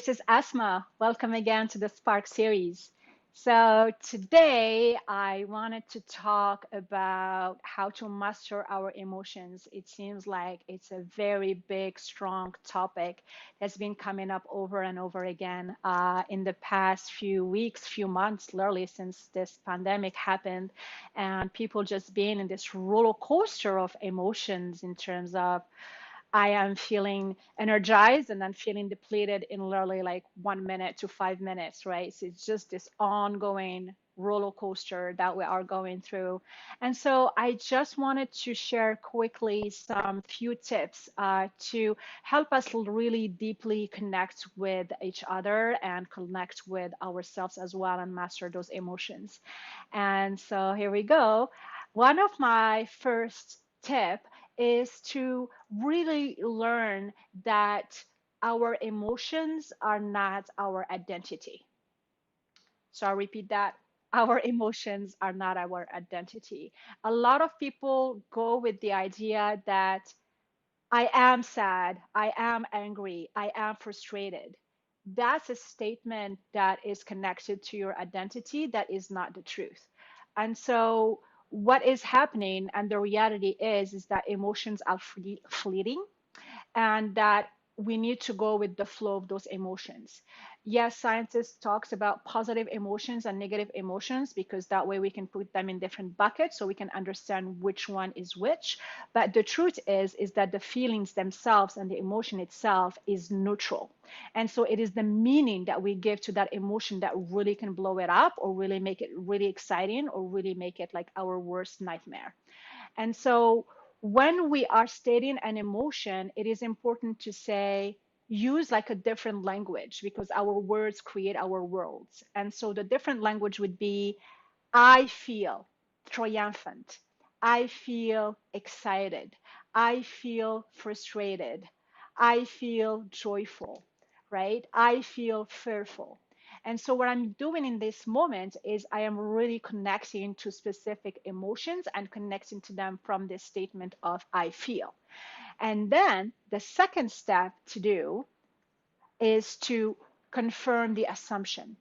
This is Asma. Welcome again to the Spark series. So, today I wanted to talk about how to master our emotions. It seems like it's a very big, strong topic that's been coming up over and over again in the past few weeks, few months, literally since this pandemic happened, and people just being in this roller coaster of emotions in terms of I am feeling energized and then feeling depleted in literally like 1 minute to 5 minutes, right? So it's just this ongoing roller coaster that we are going through. And so I just wanted to share quickly some few tips to help us really deeply connect with each other and connect with ourselves as well and master those emotions. And so here we go. One of my first tip is to really learn that our emotions are not our identity. So I'll repeat that. Our emotions are not our identity. A lot of people go with the idea that I am sad, I am angry, I am frustrated. That's a statement that is connected to your identity that is not the truth. And so what is happening and the reality is that emotions are fleeting and that we need to go with the flow of those emotions. Yes, scientists talks about positive emotions and negative emotions because that way we can put them in different buckets so we can understand which one is which. But the truth is that the feelings themselves and the emotion itself is neutral. And so it is the meaning that we give to that emotion that really can blow it up or really make it really exciting or really make it like our worst nightmare. And so when we are stating an emotion, it is important to say, use like a different language because our words create our worlds. And so the different language would be, I feel triumphant. I feel excited. I feel frustrated. I feel joyful, right? I feel fearful. And so, what I'm doing in this moment is I am really connecting to specific emotions and connecting to them from this statement of I feel. And then the second step to do is to confirm the assumption.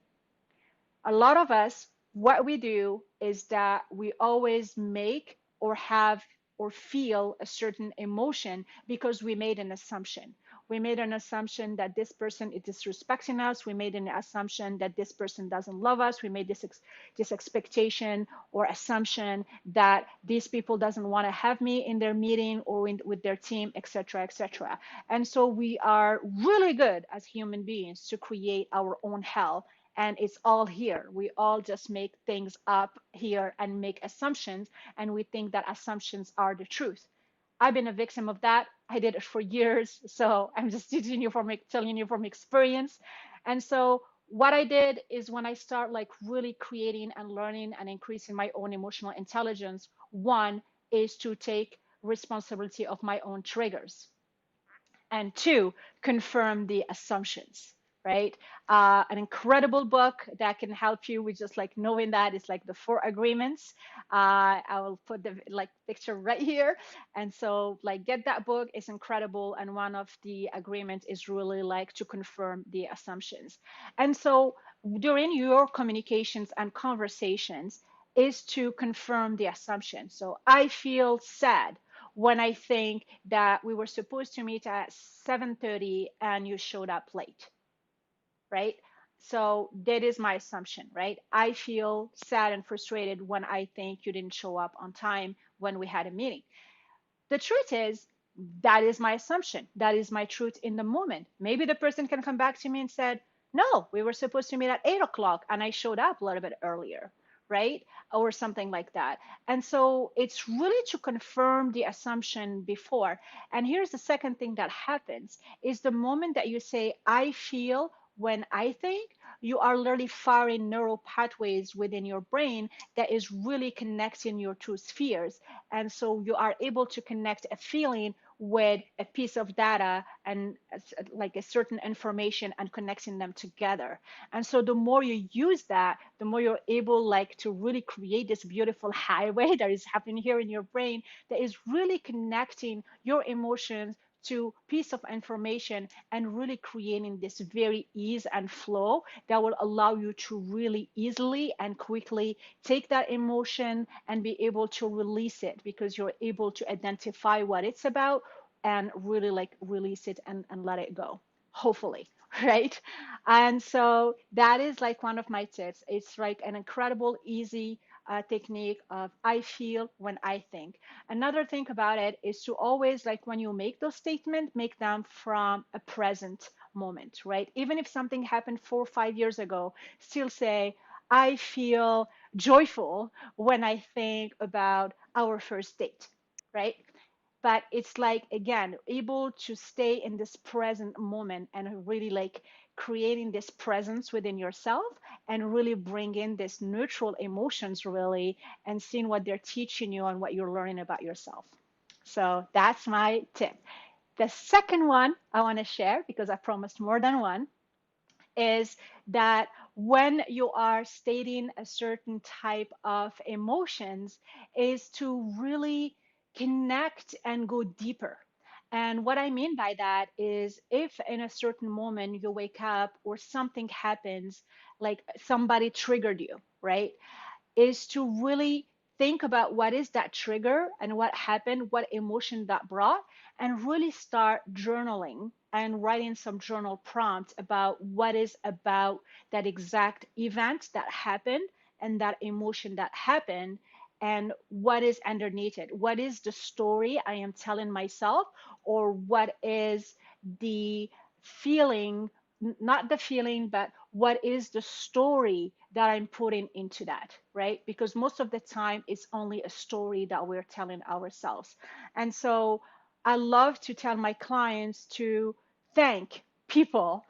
A lot of us, what we do is that we always make or have or feel a certain emotion because we made an assumption. We made an assumption that this person is disrespecting us. We made an assumption that this person doesn't love us. We made this expectation or assumption that these people doesn't want to have me in their meeting or with their team, etc., etc. And so we are really good as human beings to create our own hell, and it's all here. We all just make things up here and make assumptions, and we think that assumptions are the truth. I've been a victim of that. I did it for years, so I'm just telling you from experience. And so what I did is when I start like really creating and learning and increasing my own emotional intelligence, one is to take responsibility of my own triggers, and two, confirm the assumptions, right? An incredible book that can help you with just like knowing that is like the Four Agreements. I will put the like picture right here. And so like get that book. It's incredible. And one of the agreements is really like to confirm the assumptions. And so during your communications and conversations is to confirm the assumption. So I feel sad when I think that we were supposed to meet at 7:30 and you showed up late, right? So that is my assumption, right? I feel sad and frustrated when I think you didn't show up on time when we had a meeting. The truth is, that is my assumption. That is my truth in the moment. Maybe the person can come back to me and said, no, we were supposed to meet at 8 o'clock and I showed up a little bit earlier, right? Or something like that. And so it's really to confirm the assumption before. And here's the second thing that happens is the moment that you say, I feel when I think, you are literally firing neural pathways within your brain that is really connecting your two spheres. And so you are able to connect a feeling with a piece of data and like a certain information and connecting them together. And so the more you use that, the more you're able like to really create this beautiful highway that is happening here in your brain that is really connecting your emotions to piece of information and really creating this very ease and flow that will allow you to really easily and quickly take that emotion and be able to release it because you're able to identify what it's about and really like release it and let it go, hopefully. Right? And so that is like one of my tips. It's like an incredible easy technique of I feel when I think. Another thing about it is to always, like when you make those statements, make them from a present moment, right? Even if something happened 4 or 5 years ago, still say, I feel joyful when I think about our first date, right? But it's like, again, able to stay in this present moment and really like creating this presence within yourself and really bring in this neutral emotions really and seeing what they're teaching you and what you're learning about yourself. So that's my tip. The second one I want to share, because I promised more than one, is that when you are stating a certain type of emotions is to really connect and go deeper. And what I mean by that is if in a certain moment you wake up or something happens, like somebody triggered you, right? Is to really think about what is that trigger and what happened, what emotion that brought, and really start journaling and writing some journal prompts about what is about that exact event that happened and that emotion that happened and what is underneath it. What is the story I am telling myself, or what is the feeling, not the feeling, but what is the story that I'm putting into that, right? Because most of the time it's only a story that we're telling ourselves. And so I love to tell my clients to thank people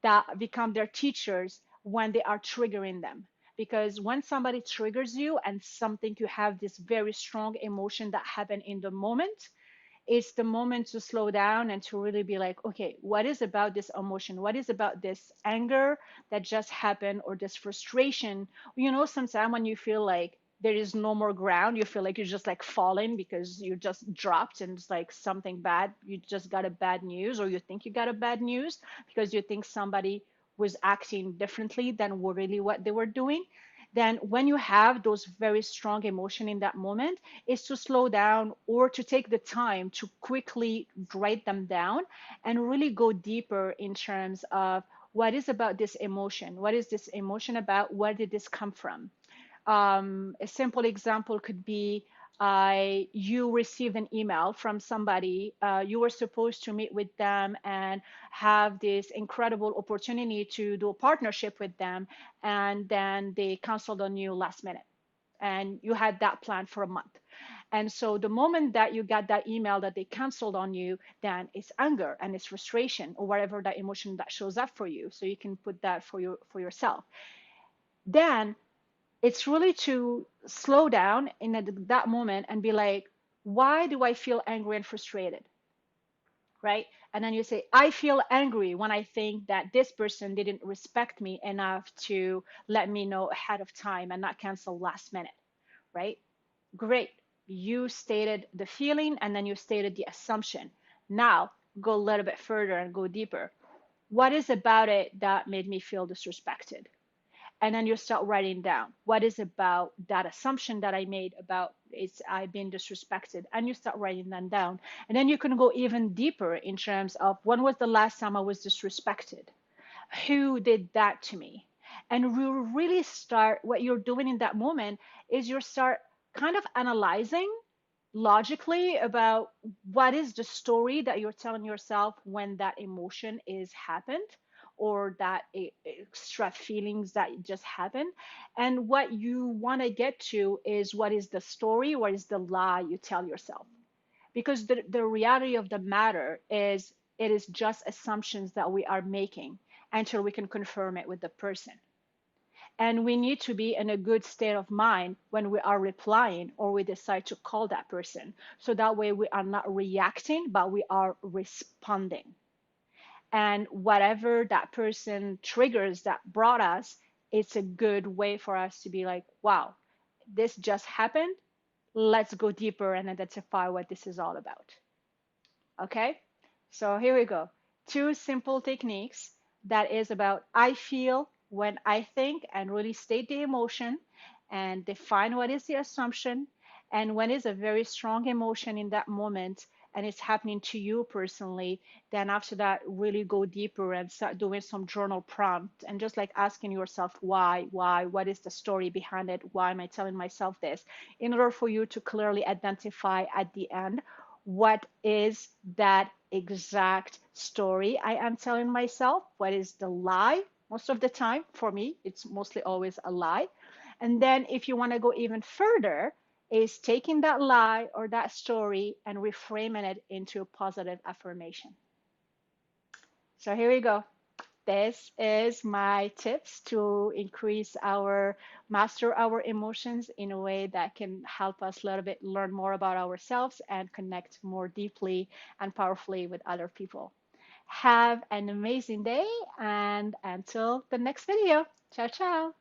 that become their teachers when they are triggering them. Because when somebody triggers you and something you have this very strong emotion that happened in the moment, it's the moment to slow down and to really be like, okay, what is about this emotion? What is about this anger that just happened or this frustration? You know, sometimes when you feel like there is no more ground, you feel like you're just like falling because you just dropped and it's like something bad. You just got a bad news, or you think you got a bad news because you think somebody was acting differently than really what they were doing. Then when you have those very strong emotion in that moment, is to slow down or to take the time to quickly write them down and really go deeper in terms of what is about this emotion, what is this emotion about, where did this come from. A simple example could be you received an email from somebody, you were supposed to meet with them and have this incredible opportunity to do a partnership with them, and then they canceled on you last minute and you had that plan for a month. And so the moment that you got that email that they canceled on you, then it's anger and it's frustration or whatever that emotion that shows up for you. So you can put that for yourself. Then it's really to slow down in that moment and be like, why do I feel angry and frustrated? Right? And then you say, I feel angry when I think that this person didn't respect me enough to let me know ahead of time and not cancel last minute. Right? Great. You stated the feeling and then you stated the assumption. Now go a little bit further and go deeper. What is about it that made me feel disrespected? And then you start writing down what is about that assumption that I made about it's I've been disrespected, and you start writing them down. And then you can go even deeper in terms of when was the last time I was disrespected, who did that to me. And we really start, what you're doing in that moment is you start kind of analyzing logically about what is the story that you're telling yourself when that emotion is happened, or that extra feelings that just happened. And what you want to get to is what is the story, what is the lie you tell yourself. Because the reality of the matter is it is just assumptions that we are making until we can confirm it with the person. And we need to be in a good state of mind when we are replying or we decide to call that person. So that way we are not reacting, but we are responding. And whatever that person triggers that brought us, it's a good way for us to be like, wow, this just happened. Let's go deeper and identify what this is all about. Okay? So here we go. Two simple techniques that is about I feel when I think and really state the emotion and define what is the assumption and when is a very strong emotion in that moment and it's happening to you personally, then after that really go deeper and start doing some journal prompt and just like asking yourself why, what is the story behind it, why am I telling myself this, in order for you to clearly identify at the end what is that exact story I am telling myself, what is the lie. Most of the time for me it's mostly always a lie. And then if you want to go even further, is taking that lie or that story and reframing it into a positive affirmation. So here we go. This is my tips to increase our master our emotions in a way that can help us a little bit learn more about ourselves and connect more deeply and powerfully with other people. Have an amazing day and until the next video. Ciao, ciao.